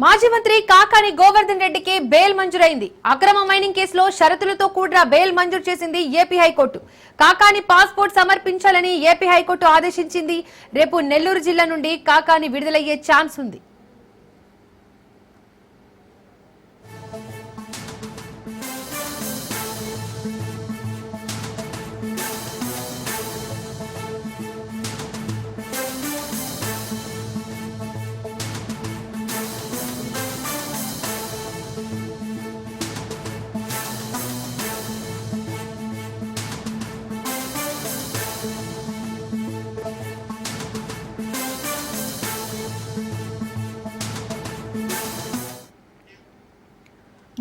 మాజీ మంత్రి కాకాని గోవర్ధన్ రెడ్డికి బెయిల్ మంజూరైంది. అక్రమ మైనింగ్ కేసులో షరతులతో కూడిన బెయిల్ మంజూరు చేసింది ఏపీ హైకోర్టు. కాకాని పాస్పోర్ట్ సమర్పించాలని ఏపీ హైకోర్టు ఆదేశించింది. రేపు నెల్లూరు జిల్లా నుండి కాకాని విడుదలయ్యే ఛాన్స్ ఉంది.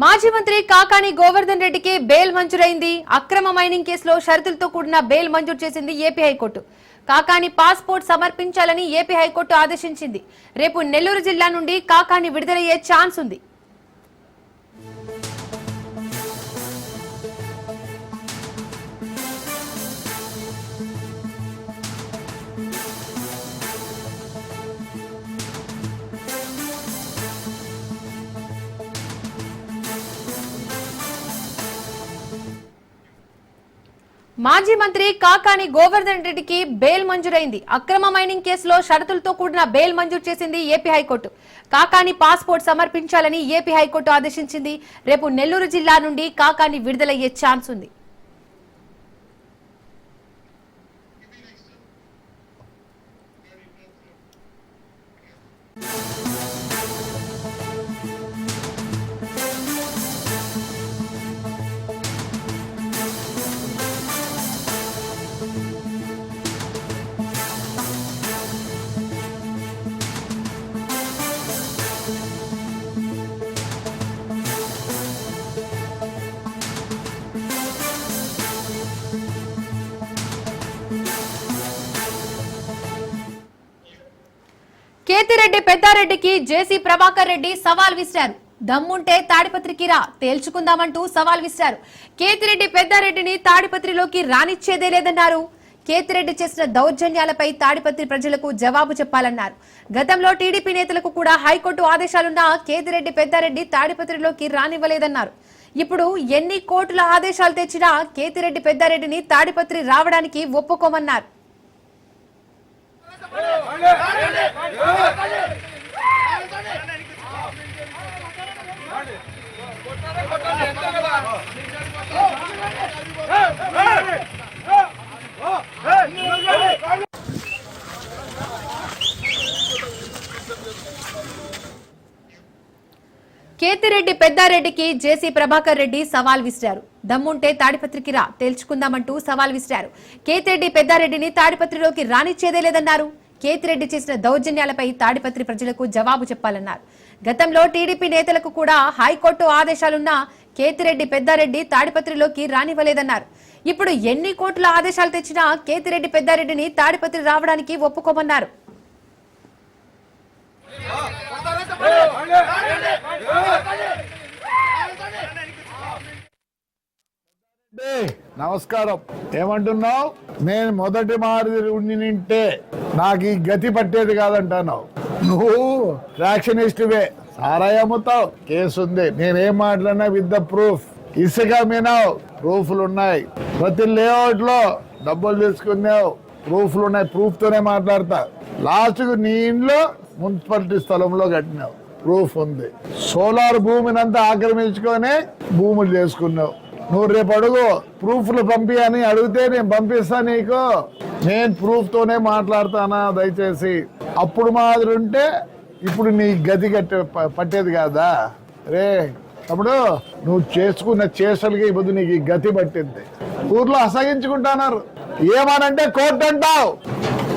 మాజీ మంత్రి కాకాని గోవర్ధన్ రెడ్డికి బెయిల్ మంజూరైంది. అక్రమ మైనింగ్ కేసులో షరతులతో కూడిన బెయిల్ మంజూరు చేసింది ఏపీ హైకోర్టు. కాకాని పాస్పోర్ట్ సమర్పించాలని ఏపీ హైకోర్టు ఆదేశించింది. రేపు నెల్లూరు జిల్లా నుండి కాకాని విడుదలయ్యే ఛాన్స్ ఉంది. మాజీ మంత్రి కాకాని గోవర్ధన్ రెడ్డికి బెయిల్ మంజూరైంది. అక్రమ మైనింగ్ కేసులో షరతులతో కూడిన బెయిల్ మంజూరు చేసింది ఏపీ హైకోర్టు. కాకాని పాస్పోర్ట్ సమర్పించాలని ఏపీ హైకోర్టు ఆదేశించింది. రేపు నెల్లూరు జిల్లా నుండి కాకాని విడుదలయ్యే ఛాన్స్ ఉంది. కేతిరెడ్డి పెద్దారెడ్డికి జేసీ ప్రభాకర్ రెడ్డి సవాల్ విసిరారు. దమ్ముంటే తాడిపత్రికి రా, తేల్చుకుందామంటూ సవాల్ విసిరారు. కేతిరెడ్డి పెద్దారెడ్డిని తాడిపత్రిలోకి రానిచ్చేదే లేదన్నారు. కేతిరెడ్డి చేసిన దౌర్జన్యాలపై తాడిపత్రి ప్రజలకు జవాబు చెప్పాలన్నారు. గతంలో టీడీపీ నేతలకు కూడా హైకోర్టు ఆదేశాలున్నా కేతిరెడ్డి పెద్దారెడ్డి తాడిపత్రిలోకి రానివ్వలేదన్నారు. ఇప్పుడు ఎన్ని కోర్టుల ఆదేశాలు తెచ్చినా కేతిరెడ్డి పెద్దారెడ్డిని తాడిపత్రి రావడానికి ఒప్పుకోమన్నారు. కేతిరెడ్డి పెద్దారెడ్డికి జేసీ ప్రభాకర్ రెడ్డి సవాల్ విసిరారు. దమ్ముంటే తాడిపత్రికి రా, తేల్చుకుందామంటూ సవాల్ విసిరారు. కేతిరెడ్డి పెద్దారెడ్డిని తాడిపత్రిలోకి రానిచ్చేదే లేదన్నారు. కేతిరెడ్డి చేసిన దౌర్జన్యాలపై తాడిపత్రి ప్రజలకు జవాబు చెప్పాలన్నారు. గతంలో టీడీపీ నేతలకు కూడా హైకోర్టు ఆదేశాలున్నా కేతిరెడ్డి పెద్దారెడ్డి తాడిపత్రిలోకి రానివ్వలేదన్నారు. ఇప్పుడు ఎన్ని కోర్టుల ఆదేశాలు తెచ్చినా కేతిరెడ్డి పెద్దారెడ్డిని తాడిపత్రి రావడానికి ఒప్పుకోమన్నారు. నమస్కారం. ఏమంటున్నావు? నేను మొదటి మారి నింటే నాకు ఈ గతి పట్టేది కాదంటున్నావు. నువ్వు ఫ్రాక్షనిస్టువే, సారాయి అమ్ముతావు, కేసు ఉంది. నేనేం మాట్లాడినా విత్ ద ప్రూఫ్. ఇసుక మీనావు, ప్రూఫ్లు ఉన్నాయి. ప్రతి లేఅవుట్ లో డబ్బులు తీసుకున్నావు, ప్రూఫ్లు ఉన్నాయి. ప్రూఫ్ తోనే మాట్లాడతా. లాస్ట్ కు నీ ఇంట్లో మున్సిపాలిటీ స్థలంలో కట్టినావు, ప్రూఫ్ ఉంది. సోలార్ భూమిని అంతా ఆక్రమించుకొని భూములు చేసుకున్నావు. నువ్వు రేపు అడుగు, ప్రూఫ్లు పంపి అని అడిగితే నేను పంపిస్తా నీకు. నేను ప్రూఫ్ తోనే మాట్లాడతానా? దయచేసి అప్పుడు మాదిరి ఉంటే ఇప్పుడు నీ గతి పట్టేది కాదా? రే తమ్ముడు, నువ్వు చేసుకున్న చేష్టలకి ఇప్పుడు నీకు గతి పట్టింది. ఊర్లో అసహించుకుంటున్నారు. ఏమనంటే కోర్టు అంటావు.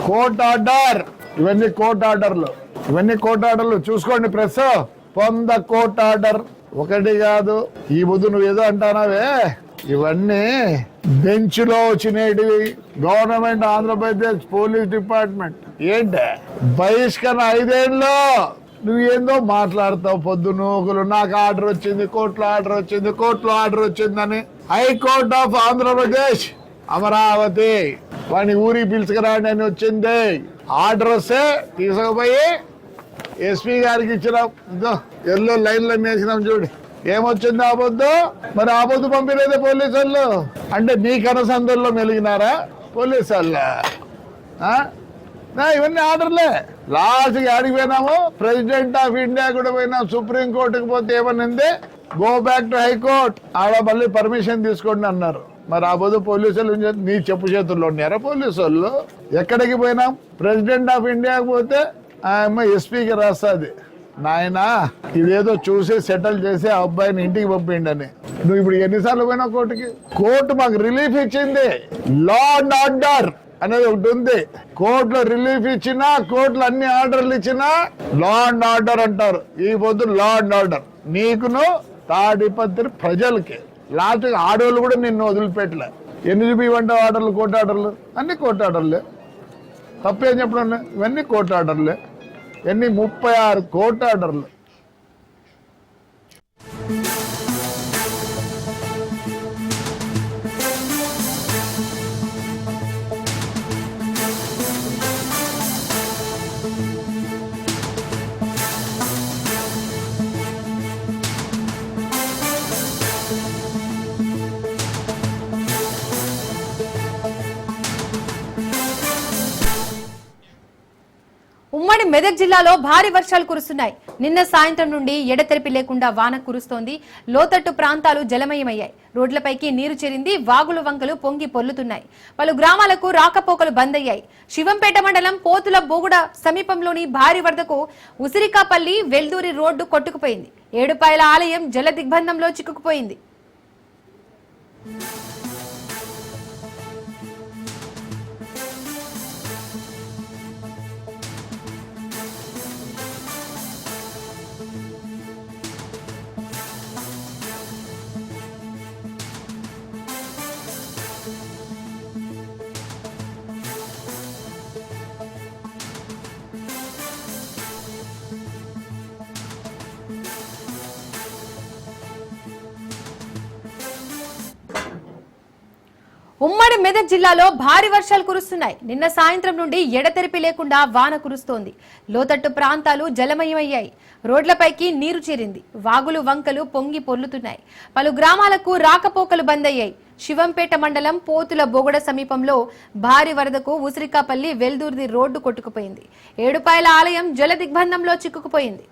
కోర్టు ఆర్డర్, ఇవన్నీ కోర్టు ఆర్డర్లు, ఇవన్నీ కోర్టు ఆర్డర్లు. చూసుకోండి ప్రెస్, పొంద కోర్టు ఆర్డర్. ఒకటి కాదు, ఈ బుద్ధు నువ్వు ఏదో అంటానావే, ఇవన్నీ బెంచ్ లో వచ్చినవి. గవర్నమెంట్ ఆంధ్రప్రదేశ్ పోలీస్ డిపార్ట్మెంట్ ఏంటి బహిష్కరణ 5 ఏళ్ళు. నువ్వేందో మాట్లాడతావు పొద్దునూకులు. నాకు ఆర్డర్ వచ్చింది, కోర్టులో ఆర్డర్ వచ్చింది, కోర్టులో ఆర్డర్ వచ్చిందని. హైకోర్ట్ ఆఫ్ ఆంధ్రప్రదేశ్ అమరావతి వాడిని ఊరికి పిలుచుకురాండి అని వచ్చింది. ఆర్డర్ వస్తే తీసుకుపోయి ఎస్పీ గారికి ఇచ్చినాం. ఇదో ఎల్లో లైన్లో వేసినాం చూడు. ఏమొచ్చింది ఆబొద్దు? మరి ఆబొద్దు పంపిలేదే పోలీసు వాళ్ళు. అంటే నీ కనసందుల్లో మెలిగినారా పోలీసు వాళ్ళు? ఇవన్నీ ఆర్డర్లే. లాస్ట్కి ఆడికి పోయినాము, ప్రెసిడెంట్ ఆఫ్ ఇండియా కూడా పోయినాం. సుప్రీం కోర్టుకు పోతే ఏమనింది, గో బ్యాక్ టు హైకోర్ట్, ఆడ మళ్ళీ పర్మిషన్ తీసుకోండి అన్నారు. మరి ఆ బొద్దు పోలీసులు నీ చెప్పు చేతుల్లో ఉన్నారా పోలీసు వాళ్ళు? ఎక్కడికి పోయినాం, ప్రెసిడెంట్ ఆఫ్ ఇండియాకి పోతే ఆయమ్మ ఎస్పీకి రాస్తుంది, నాయనా ఇదేదో చూసి సెటిల్ చేసి ఆ అబ్బాయిని ఇంటికి పంపిండని. నువ్వు ఇప్పుడు ఎన్నిసార్లు పోయినావు కోర్టుకి? కోర్టు మాకు రిలీఫ్ ఇచ్చింది. లా అండ్ ఆర్డర్ అనేది ఒకటి ఉంది. కోర్టులో రిలీఫ్ ఇచ్చినా, కోర్టులో అన్ని ఆర్డర్లు ఇచ్చినా లా అండ్ ఆర్డర్ అంటారు. ఈ పొద్దు లా అండ్ ఆర్డర్ నీకును తాడిపత్రి ప్రజలకి. లాస్ట్ ఆడవాళ్ళు కూడా నిన్ను వదిలిపెట్టలే. ఎన్ని చూపివంటావు ఆర్డర్లు? కోర్టు ఆర్డర్లు అన్ని కోర్టు ఆర్డర్లే. తప్పేం చెప్పడం, ఇవన్నీ కోర్టు ఆర్డర్లే. ఎన్ని 36 కోర్టు ఆర్డర్లు. ఉమ్మడి మెదక్ జిల్లాలో భారీ వర్షాలు కురుస్తున్నాయి. నిన్న సాయంత్రం నుండి ఎడతెరిపి లేకుండా వాన కురుస్తోంది. లోతట్టు ప్రాంతాలు జలమయమయ్యాయి. రోడ్లపైకి నీరు చేరింది. వాగులు వంకలు పొంగి పొర్లుతున్నాయి. పలు గ్రామాలకు రాకపోకలు బంద్ అయ్యాయి. శివంపేట మండలం పోతుల బోగుడ సమీపంలోని భారీ వరదకు ఉసిరికాపల్లి వెల్దూరి రోడ్డు కొట్టుకుపోయింది. ఏడుపాయల ఆలయం జల దిగ్బంధంలో చిక్కుకుపోయింది. ఉమ్మడి మెదక్ జిల్లాలో భారీ వర్షాలు కురుస్తున్నాయి. నిన్న సాయంత్రం నుండి ఎడతెరిపి లేకుండా వాన కురుస్తోంది. లోతట్టు ప్రాంతాలు జలమయమయ్యాయి. రోడ్లపైకి నీరు చేరింది. వాగులు వంకలు పొంగి పొర్లుతున్నాయి. పలు గ్రామాలకు రాకపోకలు బంద్ అయ్యాయి. శివంపేట మండలం పోతుల బొగడ సమీపంలో భారీ వరదకు ఉసిరికాపల్లి వెల్దూర్ది రోడ్డు కొట్టుకుపోయింది. ఏడుపాయల ఆలయం జల దిగ్బంధంలో చిక్కుకుపోయింది.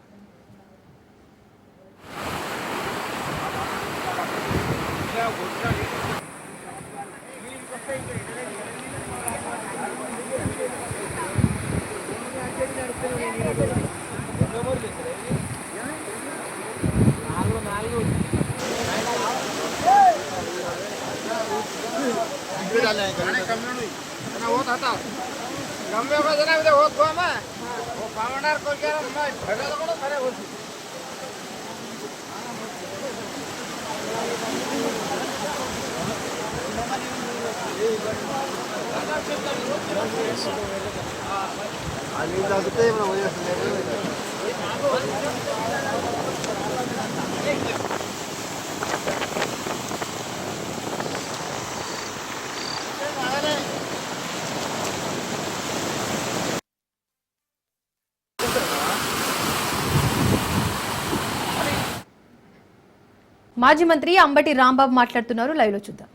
మాజీ మంత్రి అంబటి రాంబాబు మాట్లాడుతున్నారు. లైవ్ లో చూద్దాం.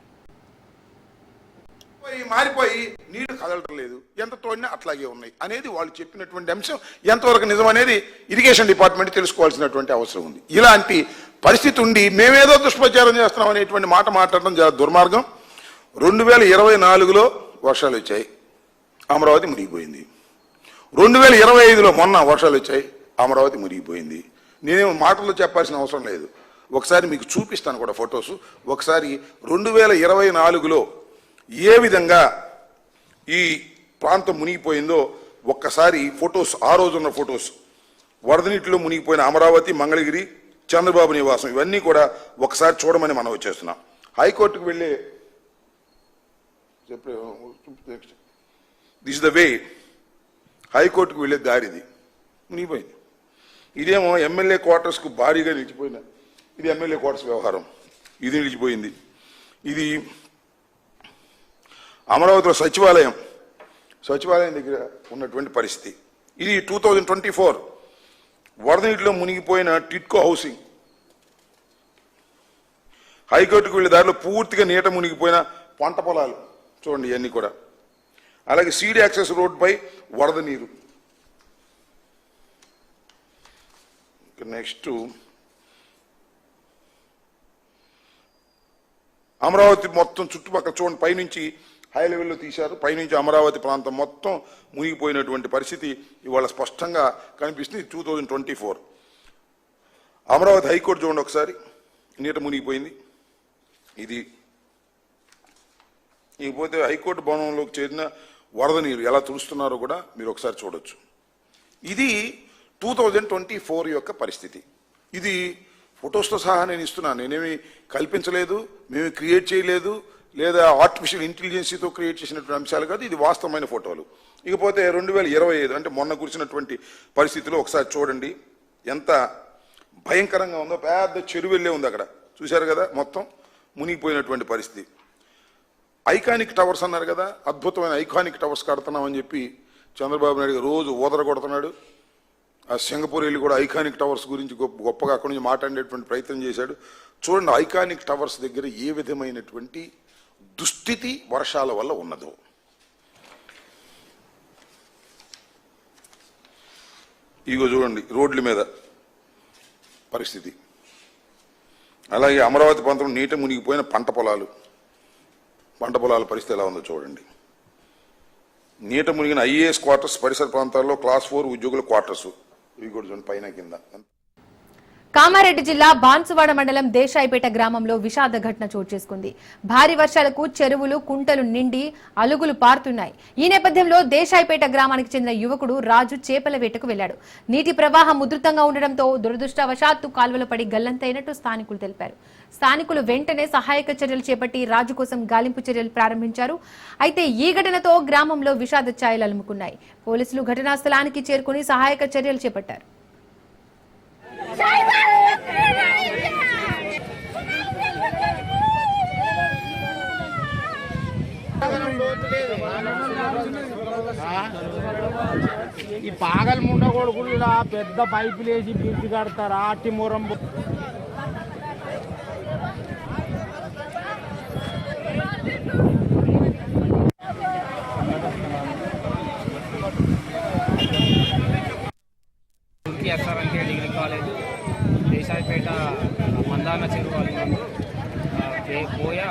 మారిపోయి నీళ్లు కదలటం లేదు, ఎంత తోడినా అట్లాగే ఉన్నాయి అనేది వాళ్ళు చెప్పినటువంటి అంశం ఎంతవరకు నిజం అనేది ఇరిగేషన్ డిపార్ట్మెంట్ తెలుసుకోవాల్సినటువంటి అవసరం ఉంది. ఇలాంటి పరిస్థితి ఉండి మేమేదో దుష్ప్రచారం చేస్తున్నాం అనేటువంటి మాట మాట్లాడడం చాలా దుర్మార్గం. 2024లో వర్షాలు వచ్చాయి, అమరావతి మునిగిపోయింది. 2025లో మొన్న వర్షాలు వచ్చాయి, అమరావతి మునిగిపోయింది. నేనేమో మాటల్లో చెప్పాల్సిన అవసరం లేదు, ఒకసారి మీకు చూపిస్తాను కూడా ఫొటోస్. ఒకసారి 2024లో ఏ విధంగా ఈ ప్రాంతం మునిగిపోయిందో ఒక్కసారి ఫొటోస్, ఆ రోజున్న ఫొటోస్, వరద నీటిలో మునిగిపోయిన అమరావతి, మంగళగిరి, చంద్రబాబు నివాసం, ఇవన్నీ కూడా ఒకసారి చూడమని మనం వచ్చేస్తున్నాం. హైకోర్టుకు వెళ్ళే దిస్ ద వే, హైకోర్టుకు వెళ్ళే దారిది మునిగిపోయింది. ఇదేమో ఎమ్మెల్యే క్వార్టర్స్కు భారీగా నిలిచిపోయిన, ఇది ఎమ్మెల్యే క్వార్టర్స్ వ్యవహారం, ఇది నిలిచిపోయింది. ఇది అమరావతిలో సచివాలయం దగ్గర ఉన్నటువంటి పరిస్థితి. ఇది 2024 వరద నీటిలో మునిగిపోయిన టిట్కో హౌసింగ్, హైకోర్టుకు వెళ్లే దారిలో పూర్తిగా నీట మునిగిపోయిన పంట పొలాలు చూడండి, ఇవన్నీ కూడా. అలాగే సీడీ యాక్సెస్ రోడ్పై వరద నీరు. నెక్స్ట్ అమరావతి మొత్తం చుట్టుపక్కల చూడండి, పైనుంచి హై లెవెల్లో తీశారు. పైనుంచి అమరావతి ప్రాంతం మొత్తం మునిగిపోయినటువంటి పరిస్థితి ఇవాళ స్పష్టంగా కనిపిస్తుంది. 2024 అమరావతి హైకోర్టు చూడండి ఒకసారి, నీట మునిగిపోయింది. ఇది ఇకపోతే హైకోర్టు భవనంలోకి చేరిన వరద నీరు ఎలా తుడుస్తున్నారో కూడా మీరు ఒకసారి చూడొచ్చు. ఇది 2024 యొక్క పరిస్థితి. ఇది ఫొటోస్తో సహా నేను ఇస్తున్నాను. నేనేమి కల్పించలేదు, మేము క్రియేట్ చేయలేదు, లేదా ఆర్టిఫిషియల్ ఇంటెలిజెన్సీతో క్రియేట్ చేసినటువంటి అంశాలు కాదు. ఇది వాస్తవమైన ఫోటోలు. ఇకపోతే 2025 అంటే మొన్న కురిసినటువంటి పరిస్థితిలో ఒకసారి చూడండి ఎంత భయంకరంగా ఉందో. పెద్ద చెరువెళ్ళే ఉంది అక్కడ, చూశారు కదా, మొత్తం మునిగిపోయినటువంటి పరిస్థితి. ఐకానిక్ టవర్స్ అన్నారు కదా, అద్భుతమైన ఐకానిక్ టవర్స్ కడుతున్నామని చెప్పి చంద్రబాబు నాయుడు రోజు ఊదర కొడుతున్నాడు. ఆ సింగపూర్ వెళ్ళి కూడా ఐకానిక్ టవర్స్ గురించి గొప్పగా అక్కడి నుంచి మాట్లాడేటువంటి ప్రయత్నం చేశాడు. చూడండి ఐకానిక్ టవర్స్ దగ్గర ఏ విధమైనటువంటి దుస్థితి వర్షాల వల్ల ఉన్నదో. ఇగో చూడండి రోడ్ల మీద పరిస్థితి. అలాగే అమరావతి ప్రాంతంలో నీట మునిగిపోయిన పంట పొలాల పరిస్థితి ఎలా ఉందో చూడండి. నీట మునిగిన ఐఏఎస్ క్వార్టర్స్, పరిసర ప్రాంతాల్లో క్లాస్ 4 ఉద్యోగుల క్వార్టర్స్, ఇవి కూడా చూడండి పైన కింద. కామారెడ్డి జిల్లా బాన్సువాడ మండలం దేశాయిపేట గ్రామంలో విషాద ఘటన చోటు చేసుకుంది. భారీ వర్షాలకు చెరువులు, కుంటలు నిండి అలుగులు పారుతున్నాయి. ఈ నేపథ్యంలో దేశాయిపేట గ్రామానికి చెందిన యువకుడు రాజు చేపల వేటకు వెళ్లాడు. నీటి ప్రవాహం ఉధృతంగా ఉండడంతో దురదృష్టవశాత్తు కాల్వలో పడి గల్లంతైనట్టు స్థానికులు తెలిపారు. స్థానికులు వెంటనే సహాయక చర్యలు చేపట్టి రాజు కోసం గాలింపు చర్యలు ప్రారంభించారు. అయితే ఈ ఘటనతో గ్రామంలో విషాద ఛాయలు అలుముకున్నాయి. పోలీసులు ఘటనా స్థలానికి చేరుకుని సహాయక చర్యలు చేపట్టారు. ఈ పాగల్ ముండ కొడుకులు పెద్ద పైపులు వేసి బ్రిడ్జ్ కడతారు. ఆటి మూరం ఎస్ఆర్ఎన్కే డిగ్రీ కాలేజ్ దేశాయిపేట మందాన చెరువు పోయ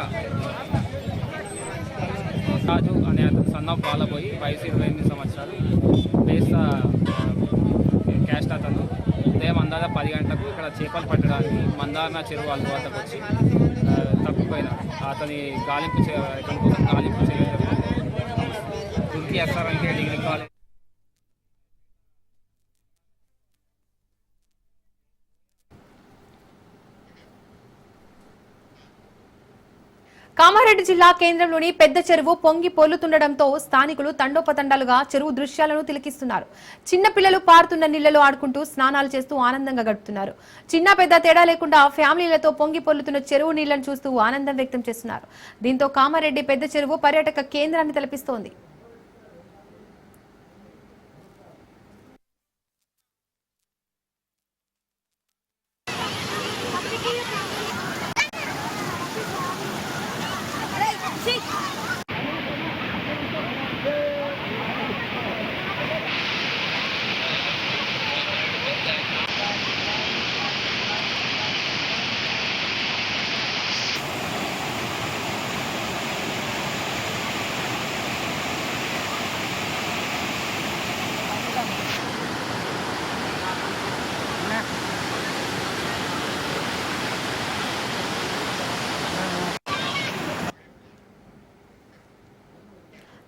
రాజు అనే సన్న పాలపోయి వయసు 28 సంవత్సరాలు బేస్ క్యాస్ట్ అతను ఉదయం అందాజ 10 గంటలకు ఇక్కడ చేపలు పట్టడానికి మందాన చెరువు వాళ్ళ వద్దకు వచ్చి తప్పిపోయినాడు. అతని గాలింపు కోసం గాలింపు చేయడం తుర్కీ ఎస్ఆర్ఎన్కే డిగ్రీ కాలేజ్. కామారెడ్డి జిల్లా కేంద్రంలోని పెద్ద చెరువు పొంగి పొర్లుతుండటంతో స్థానికులు తండోపతండాలుగా చెరువు దృశ్యాలను తిలకిస్తున్నారు. చిన్న పిల్లలు పారుతున్న నీళ్లలో ఆడుకుంటూ స్నానాలు చేస్తూ ఆనందంగా గడుపుతున్నారు. చిన్న పెద్ద తేడా లేకుండా ఫ్యామిలీలతో పొంగి పొర్లుతున్న చెరువు నీళ్లను చూస్తూ ఆనందం వ్యక్తం చేస్తున్నారు. దీంతో కామారెడ్డి పెద్ద చెరువు పర్యాటక కేంద్రాన్ని తలపిస్తోంది.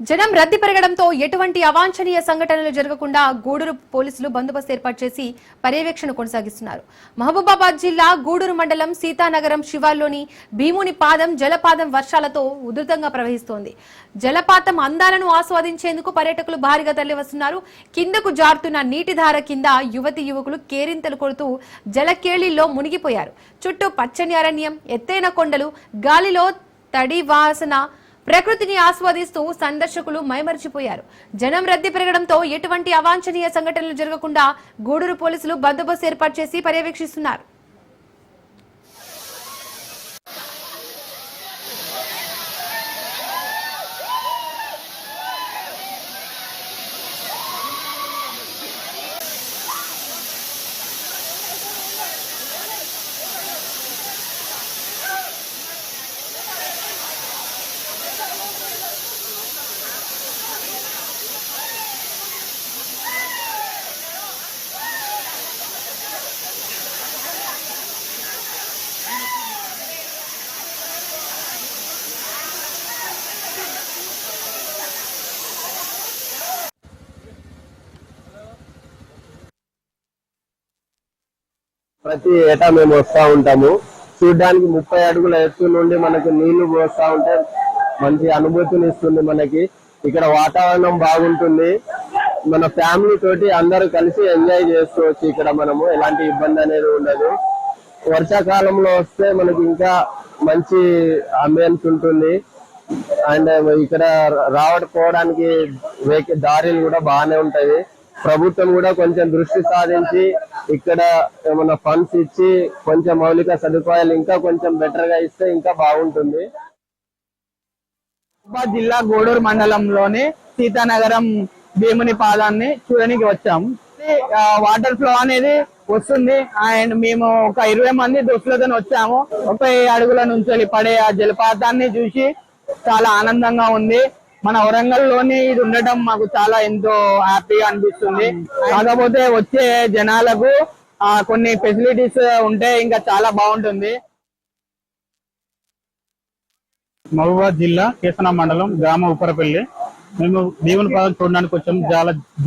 జనం రద్దీ పెరగడంతో ఎటువంటి అవాంఛనీయ సంఘటనలు జరగకుండా గూడూరు పోలీసులు బందోబస్తు ఏర్పాటు చేసి పర్యవేక్షణ కొనసాగిస్తున్నారు. మహబూబాబాద్ జిల్లా గూడూరు మండలం సీతానగరం శివార్లోని భీముని పాదం జలపాతం వర్షాలతో ఉధృతంగా ప్రవహిస్తోంది. జలపాతం అందాలను ఆస్వాదించేందుకు పర్యాటకులు భారీగా తరలివస్తున్నారు. కిందకు జారుతున్న నీటి ధార కింద యువతి యువకులు కేరింతలు కొడుతూ జలకేళిలో మునిగిపోయారు. చుట్టూ పచ్చని అరణ్యం, ఎత్తైన కొండలు, గాలిలో తడి వాసన ప్రకృతిని ఆస్వాదిస్తూ సందర్శకులు మైమరిచిపోయారు. జనం రద్దీ పెరగడంతో ఎటువంటి అవాంఛనీయ సంఘటనలు జరగకుండా గూడూరు పోలీసులు బందోబస్తు ఏర్పాటు చేసి పర్యవేక్షిస్తున్నారు. ప్రతి ఏటా మేము వస్తూ ఉంటాము. చూడ్డానికి 30 అడుగుల ఎత్తు నుండి మనకు నీళ్లు పోస్తా ఉంటే మంచి అనుభూతిని ఇస్తుంది. మనకి ఇక్కడ వాతావరణం బాగుంటుంది. మన ఫ్యామిలీ తోటి అందరూ కలిసి ఎంజాయ్ చేసుకోవచ్చు. ఇక్కడ మనము ఎలాంటి ఇబ్బంది అనేది ఉండదు. వర్షాకాలంలో వస్తే మనకి ఇంకా మంచి అంబియన్స్ ఉంటుంది. అండ్ ఇక్కడ రావడానికి దారిలు కూడా బాగానే ఉంటాయి. ప్రభుత్వం కూడా కొంచెం దృష్టి సాధించి ఇక్కడ ఏమైనా ఫండ్స్ ఇచ్చి కొంచెం మౌలిక సదుపాయాలు ఇంకా కొంచెం బెటర్ గా ఇస్తే ఇంకా బాగుంటుంది. జిల్లా గూడూరు మండలంలోని సీతానగరం భీముని పాదాన్ని చూడడానికి వచ్చాము. వాటర్ ఫ్లో అనేది వస్తుంది. అండ్ మేము ఒక 20 మంది దోస్తులతో వచ్చాము. 30 అడుగుల నుంచి పడే ఆ జలపాతాన్ని చూసి చాలా ఆనందంగా ఉంది. మన వరంగల్ లోని ఇది ఉండటం మాకు చాలా ఎంతో హ్యాపీగా అనిపిస్తుంది. కాకపోతే వచ్చే జనాలకు కొన్ని ఫెసిలిటీస్ ఉంటే ఇంకా చాలా బాగుంటుంది. మహబూబాబాద్ జిల్లా కేసన మండలం గ్రామ ఉప్పరపల్లి. మేము భీముని పాదం చూడడానికి వచ్చాం.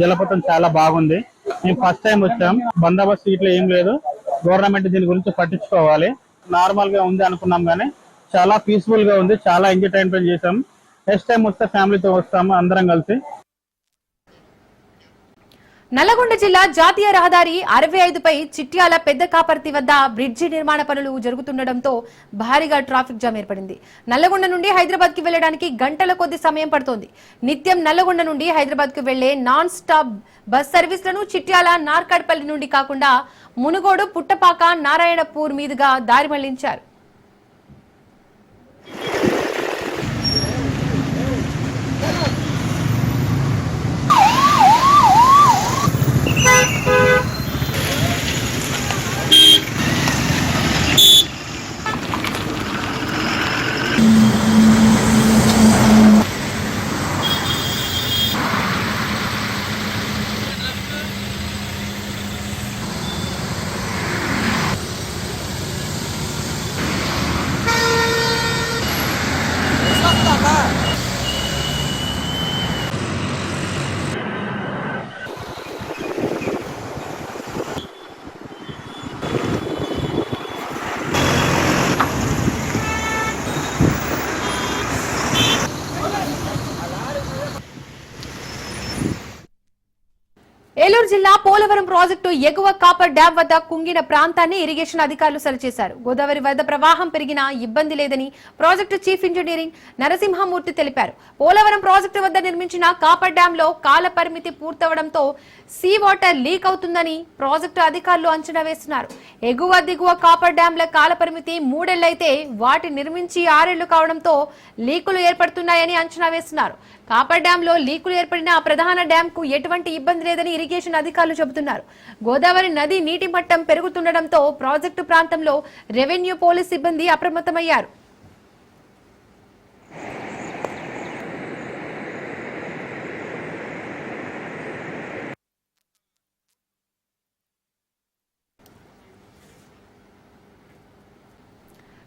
జలపాతం చాలా బాగుంది. మేము ఫస్ట్ టైం వచ్చాం. బందోబస్తు ఇట్లా ఏం లేదు. గవర్నమెంట్ దీని గురించి పట్టించుకోవాలి. నార్మల్ గా ఉంది అనుకున్నాం కానీ చాలా పీస్ఫుల్ గా ఉంది. చాలా ఎంటర్టైన్మెంట్ చేసాం. నెక్స్ట్ టైం వస్తే ఫ్యామిలీతో వస్తాము అందరం కలిసి. నల్లగొండ జిల్లా జాతీయ రహదారి 65పై చిట్యాల పెద్ద కాపర్తి వద్ద బ్రిడ్జి నిర్మాణ పనులు జరుగుతుండటంతో భారీగా ట్రాఫిక్ జామ్ ఏర్పడింది. నల్లగొండ నుండి హైదరాబాద్ కి వెళ్లడానికి గంటల కొద్ది సమయం పడుతోంది. నిత్యం నల్లగొండ నుండి హైదరాబాద్ కు వెళ్లే నాన్ స్టాప్ బస్ సర్వీసులను చిట్యాల నార్కడ్పల్లి నుండి కాకుండా మునుగోడు, పుట్టపాక, నారాయణపూర్ మీదుగా దారి మళ్లించారు. ఏలూరు జిల్లా పోలవరం ప్రాజెక్టు ఎగువ కాపర్ డ్యాం వద్ద కుంగిన ప్రాంతాన్ని ఇరిగేషన్ అధికారులు సరిచేశారు. గోదావరి వద్ద ప్రవాహం పెరిగినా ఇబ్బంది లేదని ప్రాజెక్టు చీఫ్ ఇంజనీరింగ్ నరసింహమూర్తి తెలిపారు. పోలవరం ప్రాజెక్టు వద్ద నిర్మించిన కాపర్ డ్యాం లో కాల పరిమితి పూర్తవడంతో సీ వాటర్ లీక్ అవుతుందని ప్రాజెక్టు అధికారులు అంచనా వేస్తున్నారు. ఎగువ దిగువ కాపర్ డ్యాంల కాల పరిమితి 3 ఏళ్లైతే వాటి నిర్మించి 6 ఏళ్లు కావడంతో లీకులు ఏర్పడుతున్నాయని అంచనా వేస్తున్నారు. కాపర్ డ్యాం లో లీకులు ఏర్పడిన ప్రధాన డ్యాం కు ఎటువంటి ఇబ్బంది లేదని ఇరిగేషన్ అధికారులు చెబుతున్నారు. గోదావరి నది నీటి మట్టం పెరుగుతుండటంతో ప్రాజెక్టు ప్రాంతంలో రెవెన్యూ పోలీస్ సిబ్బంది అప్రమత్తమయ్యారు.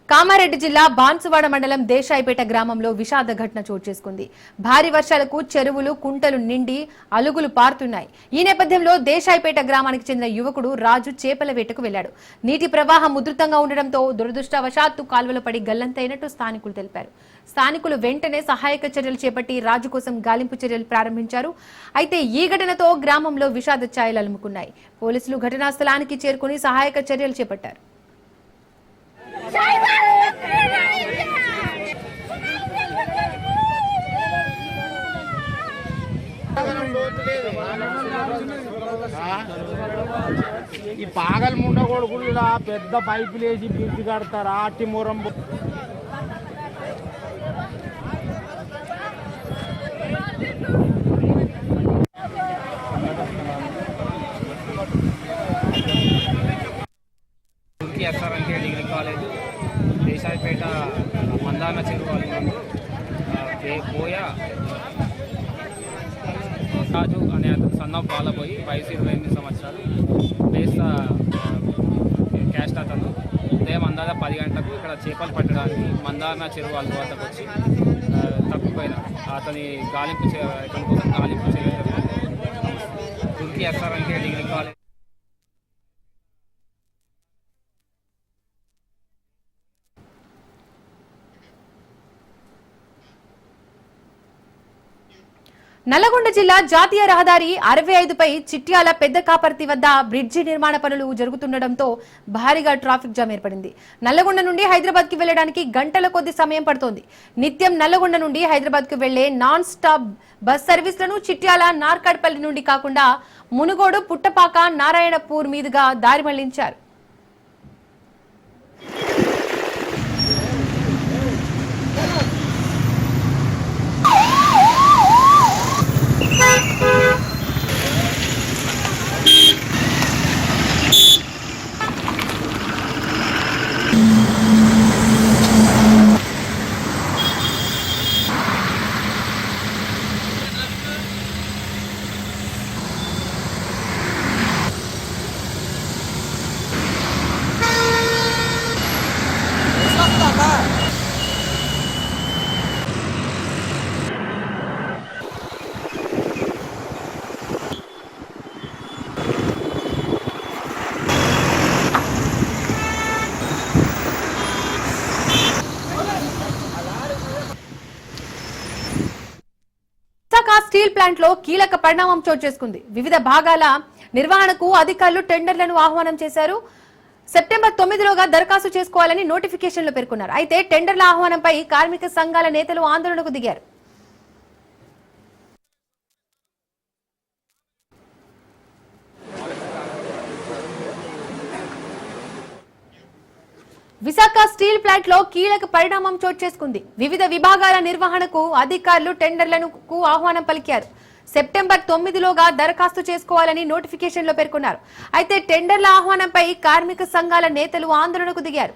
కామారెడ్డి జిల్లా బాన్సువాడ మండలం దేశాయిపేట గ్రామంలో విషాద ఘటన చోటు చేసుకుంది. భారీ వర్షాలకు చెరువులు, కుంటలు నిండి అలుగులు పారుతున్నాయి. ఈ నేపథ్యంలో దేశాయిపేట గ్రామానికి చెందిన యువకుడు రాజు చేపల వేటకు వెళ్లాడు. నీటి ప్రవాహం ఉధృతంగా ఉండడంతో దురదృష్టవశాత్తు కాల్వలో పడి గల్లంతైనట్టు స్థానికులు తెలిపారు. స్థానికులు వెంటనే సహాయక చర్యలు చేపట్టి రాజు కోసం గాలింపు చర్యలు ప్రారంభించారు. అయితే ఈ ఘటనతో గ్రామంలో విషాద ఛాయలు అలుముకున్నాయి. పోలీసులు ఘటనా స్థలానికి చేరుకుని సహాయక చర్యలు చేపట్టారు. ఈ పాగల ముండ కొడుకులు ఇలా పెద్ద పైపులు వేసి బ్రిడ్జ్ కడతారు ఆటి మూరం ఎస్ఆర్ఎన్కే డిగ్రీ కాలేజ్ దేశాయిపేట మందాన చెరువు పోయా రాజు అనే అతను సన్నఫ్ బాలబోయి వయసు 28 సంవత్సరాలు బేస్ క్యాస్ట్ అతను ఉదయం అందాజ 10 గంటలకు ఇక్కడ చేపలు పట్టడానికి మందాన చెరువు అల్వాతకు వచ్చి తప్పిపోయినాడు. అతని గాలింపు కోసం గాలింపు చేయడం తుర్కీ ఎస్ఆర్ఎన్కే డిగ్రీ కాలేజ్ నల్లగొండ జిల్లా జాతీయ రహదారి 65పై చిట్యాల పెద్ద కాపర్తి వద్ద బ్రిడ్జి నిర్మాణ పనులు జరుగుతుండటంతో భారీగా ట్రాఫిక్ జామ్ ఏర్పడింది. నల్లగొండ నుండి హైదరాబాద్ కి వెళ్లడానికి గంటల కొద్ది సమయం పడుతోంది. నిత్యం నల్లగొండ నుండి హైదరాబాద్ కు వెళ్లే నాన్ స్టాప్ బస్ సర్వీసులను చిట్యాల నార్కడ్పల్లి నుండి కాకుండా మునుగోడు, పుట్టపాక, నారాయణపూర్ మీదుగా దారి మళ్లించారు. స్టీల్ ప్లాంట్ లో కీలక పరిణామం చోటు చేసుకుంది. వివిధ భాగాల నిర్వహణకు అధికారులు టెండర్లను ఆహ్వానం చేశారు. సెప్టెంబర్ 9లోగా దరఖాస్తు చేసుకోవాలని నోటిఫికేషన్లో పేర్కొన్నారు. అయితే టెండర్ల ఆహ్వానంపై కార్మిక సంఘాల నేతలు ఆందోళనకు దిగారు. విశాఖ స్టీల్ ప్లాంట్ లో కీలక పరిణామం చోటు చేసుకుంది. వివిధ విభాగాల నిర్వహణకు అధికారులు టెండర్లకు ఆహ్వానం పలికారు. సెప్టెంబర్ 9లోగా దరఖాస్తు చేసుకోవాలని నోటిఫికేషన్లో పేర్కొన్నారు. అయితే టెండర్ల ఆహ్వానంపై కార్మిక సంఘాల నేతలు ఆందోళనకు దిగారు.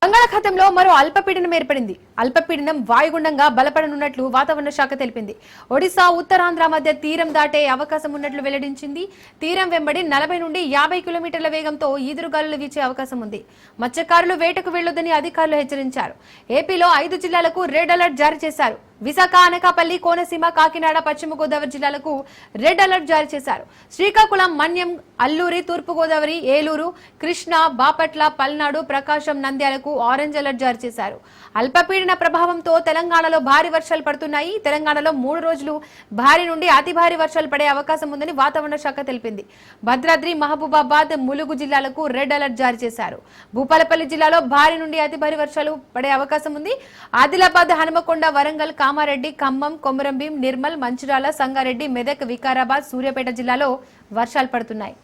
బంగాళాఖాతంలో మరో అల్పపీడనం ఏర్పడింది. అల్పపీడనం వాయుగుండంగా బలపడనున్నట్లు వాతావరణ శాఖ తెలిపింది. ఒడిశా, ఉత్తరాంధ్ర మధ్య తీరం దాటే అవకాశం ఉన్నట్లు వెల్లడించింది. తీరం వెంబడి 40 నుండి 50 కిలోమీటర్ల వేగంతో ఈదురుగాలులు వీచే అవకాశం ఉంది. మత్స్యకారులు వేటకు వెళ్లొద్దని అధికారులు హెచ్చరించారు. ఏపీలో 5 జిల్లాలకు రెడ్ అలర్ట్ జారీ చేశారు. విశాఖ, అనకాపల్లి, కోనసీమ, కాకినాడ, పశ్చిమ గోదావరి జిల్లాలకు రెడ్ అలర్ట్ జారీ చేశారు. శ్రీకాకుళం, మన్యం, అల్లూరి, తూర్పు గోదావరి, ఏలూరు, కృష్ణా, బాపట్ల, పల్నాడు, ప్రకాశం, నంద్యాలకు ఆరెంజ్ అలర్ట్ జారీ చేశారు. అల్పపీడన ప్రభావంతో తెలంగాణలో భారీ వర్షాలు పడుతున్నాయి. తెలంగాణలో 3 రోజులు భారీ నుండి అతి భారీ వర్షాలు పడే అవకాశం ఉందని వాతావరణ శాఖ తెలిపింది. భద్రాద్రి, మహబూబాబాద్, ములుగు జిల్లాలకు రెడ్ అలర్ట్ జారీ చేశారు. భూపాలపల్లి జిల్లాలో భారీ నుండి అతి భారీ వర్షాలు పడే అవకాశం ఉంది. ఆదిలాబాద్, హనుమకొండ, వరంగల్, కామారెడ్డి, ఖమ్మం, కొమరంభీం, నిర్మల్, మంచిర్యాల, సంగారెడ్డి, మెదక్, వికారాబాద్, సూర్యాపేట జిల్లాలో వర్షాలు పడుతున్నాయి.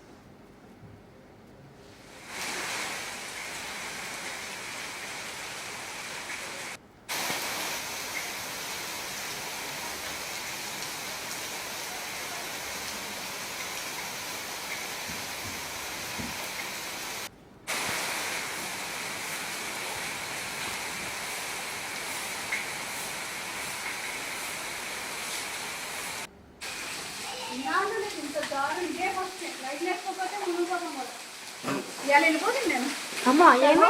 అమ్మా ఏమో